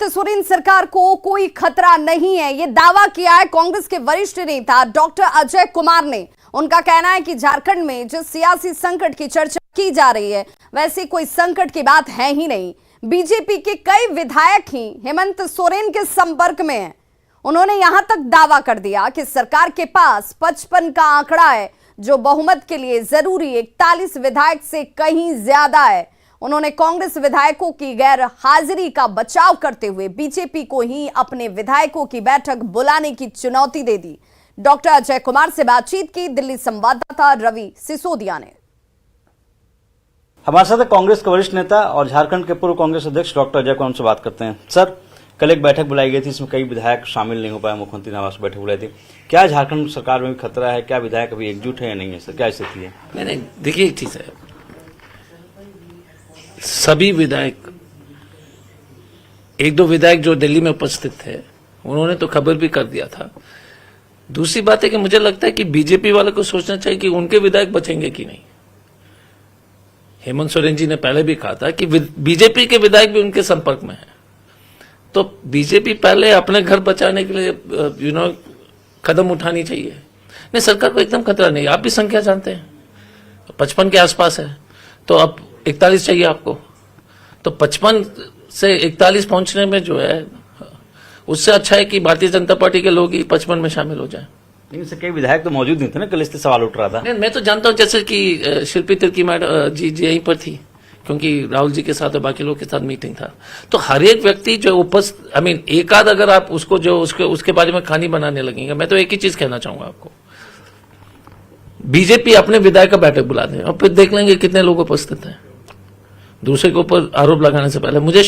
हेमंत सोरेन सरकार को कोई खतरा नहीं है, ये दावा किया है कांग्रेस के वरिष्ठ नेता डॉक्टर अजय कुमार ने। उनका कहना है कि झारखंड में जिस सियासी संकट की चर्चा की जा रही है वैसे कोई संकट की बात है ही नहीं। बीजेपी के कई विधायक ही हेमंत सोरेन के संपर्क में हैं। उन्होंने यहां तक दावा कर दिया कि सरकार के पास 55 का आंकड़ा है जो बहुमत के लिए जरूरी 41 विधायक से कहीं ज्यादा है। उन्होंने कांग्रेस विधायकों की गैर हाजिरी का बचाव करते हुए बीजेपी को ही अपने विधायकों की बैठक बुलाने की चुनौती दे दी। डॉक्टर अजय कुमार से बातचीत की दिल्ली संवाददाता रवि सिसोदिया ने। हमारे साथ कांग्रेस के वरिष्ठ नेता और झारखंड के पूर्व कांग्रेस अध्यक्ष डॉक्टर अजय कुमार से बात करते हैं। सर, कल एक बैठक बुलाई गई थी, इसमें कई विधायक शामिल नहीं हो पाए, मुख्यमंत्री आवास बैठक बुलाई थी। क्या झारखंड सरकार में भी खतरा है? क्या विधायक अभी एकजुट है या नहीं है? सर, क्या स्थिति है? नहीं, देखिए एक चीज है, सभी विधायक, एक दो विधायक जो दिल्ली में उपस्थित थे उन्होंने तो खबर भी कर दिया था। दूसरी बात है कि मुझे लगता है कि बीजेपी वाले को सोचना चाहिए कि उनके विधायक बचेंगे कि नहीं। हेमंत सोरेन जी ने पहले भी कहा था कि बीजेपी के विधायक भी उनके संपर्क में हैं, तो बीजेपी पहले अपने घर बचाने के लिए कदम उठानी चाहिए। नहीं, सरकार को एकदम खतरा नहीं, आप भी संख्या जानते हैं, 55 के आसपास है, तो अब 41 चाहिए आपको, तो 55 से 41 पहुंचने में जो है उससे अच्छा है कि भारतीय जनता पार्टी के लोग ही 55 में शामिल हो जाएं। लेकिन से कई विधायक तो मौजूद नहीं थे ना, कल इससे सवाल उठ रहा था। नहीं, मैं तो जानता हूं, जैसे कि शिल्पी तिर्की मैडम जी यहीं पर थी क्योंकि राहुल जी के साथ और बाकी लोग के साथ मीटिंग था। तो हर एक व्यक्ति जो एक आध अगर आप उसको जो उसके बारे में कहानी बनाने लगेंगे, मैं तो एक ही चीज कहना चाहूंगा आपको, बीजेपी अपने विधायक का बैठक बुला दें और फिर देख लेंगे कितने लोग उपस्थित हैं। दूसरे के ऊपर आरोप लगाने से पहले मुझे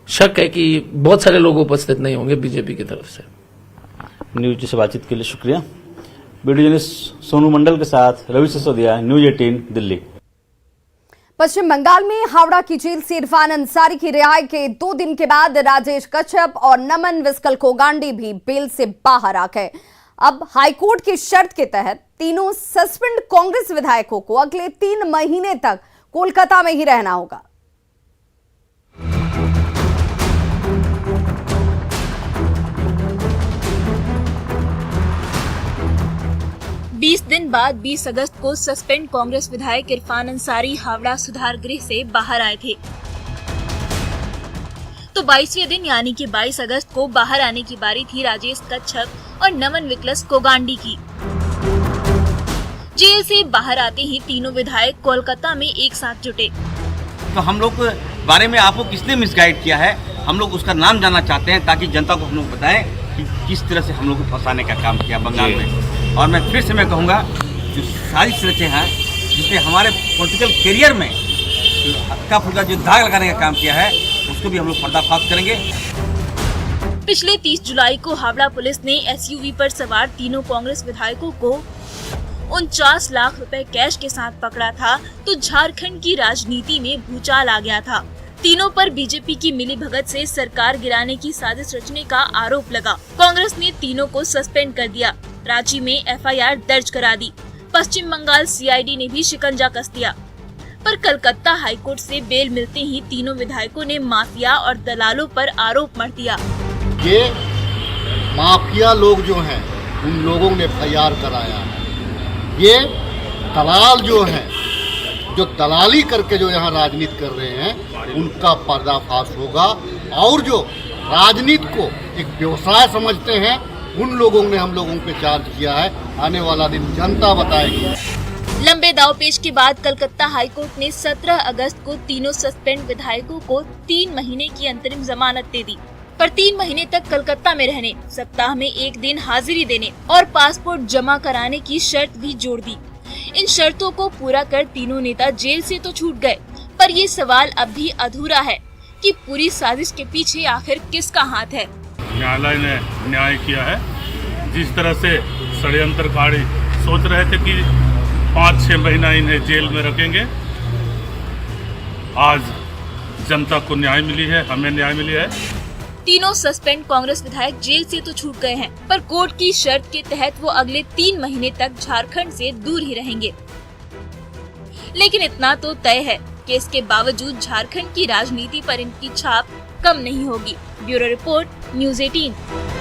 शक है कि बहुत सारे लोग उपस्थित नहीं होंगे बीजेपी की तरफ से। न्यूज से बातचीत के लिए शुक्रिया। वीडियो जर्नलिस्ट सोनू मंडल के साथ रवि सिसोदिया, न्यूज 18 दिल्ली। पश्चिम बंगाल में हावड़ा की जेल से इरफान अंसारी की रिहाई के 2 दिन के बाद राजेश कच्छप और नमन विस्कल कोगांडी भी बेल से बाहर आ गए। अब हाईकोर्ट की शर्त के तहत तीनों सस्पेंड कांग्रेस विधायकों को अगले 3 महीने तक कोलकाता में ही रहना होगा। बीस दिन बाद 20 अगस्त को सस्पेंड कांग्रेस विधायक इरफान अंसारी हावड़ा सुधार गृह से बाहर आए थे, तो 22वें दिन यानी कि 22 अगस्त को बाहर आने की बारी थी राजेश कच्छप और नमन विकलस कोगांडी की। जेल से बाहर आते ही तीनों विधायक कोलकाता में एक साथ जुटे। तो हम लोग के बारे में आपको किसने मिसगाइड किया है, हम लोग उसका नाम जानना चाहते हैं ताकि जनता को हम लोग बताएं कि किस तरह से हम लोग को फंसाने का काम किया बंगाल में। और मैं फिर से मैं कहूँगा, जो सारी चीजें हैं जिसने हमारे पॉलिटिकल करियर में हल्का फुल्का जो दाग लगाने का काम किया है उसको भी हम लोग पर्दाफाश करेंगे। पिछले 30 जुलाई को हावड़ा पुलिस ने एसयूवी पर सवार तीनों कांग्रेस विधायकों को 49 लाख रुपए कैश के साथ पकड़ा था, तो झारखंड की राजनीति में भूचाल आ गया था। तीनों पर बीजेपी की मिलीभगत से सरकार गिराने की साजिश रचने का आरोप लगा। कांग्रेस ने तीनों को सस्पेंड कर दिया, रांची में एफआईआर दर्ज करा दी। पश्चिम बंगाल सीआईडी ने भी शिकंजा कस दिया, पर कलकत्ता हाईकोर्ट से बेल मिलते ही तीनों विधायकों ने माफिया और दलालों पर आरोप मढ़ दिया। ये माफिया लोग जो हैं उन लोगों ने एफआईआर कराया है। ये दलाल जो हैं, जो दलाली करके जो यहाँ राजनीति कर रहे हैं उनका पर्दाफाश होगा, और जो राजनीति को एक व्यवसाय समझते हैं उन लोगों ने हम लोगों पे चार्ज किया है। आने वाला दिन जनता बताएगी। लंबे दावपेच के बाद कलकत्ता हाईकोर्ट ने 17 अगस्त को तीनों सस्पेंड विधायकों को 3 महीने की अंतरिम जमानत दे दी, पर 3 महीने तक कलकत्ता में रहने, सप्ताह में 1 दिन हाजिरी देने और पासपोर्ट जमा कराने की शर्त भी जोड़ दी। इन शर्तों को पूरा कर तीनों नेता जेल से तो छूट गए, पर ये सवाल अब भी अधूरा है कि पूरी साजिश के पीछे आखिर किसका हाथ है। न्यायालय ने न्याय किया है। जिस तरह से षड्यंत्रकारी सोच रहे थे कि 5-6 महीना इन्हें जेल में रखेंगे, आज जनता को न्याय मिली है, हमें न्याय मिली है। तीनों सस्पेंड कांग्रेस विधायक जेल से तो छूट गए हैं, पर कोर्ट की शर्त के तहत वो अगले 3 महीने तक झारखंड से दूर ही रहेंगे। लेकिन इतना तो तय है केस के बावजूद झारखंड की राजनीति पर इनकी छाप कम नहीं होगी। Bureau report, news 18।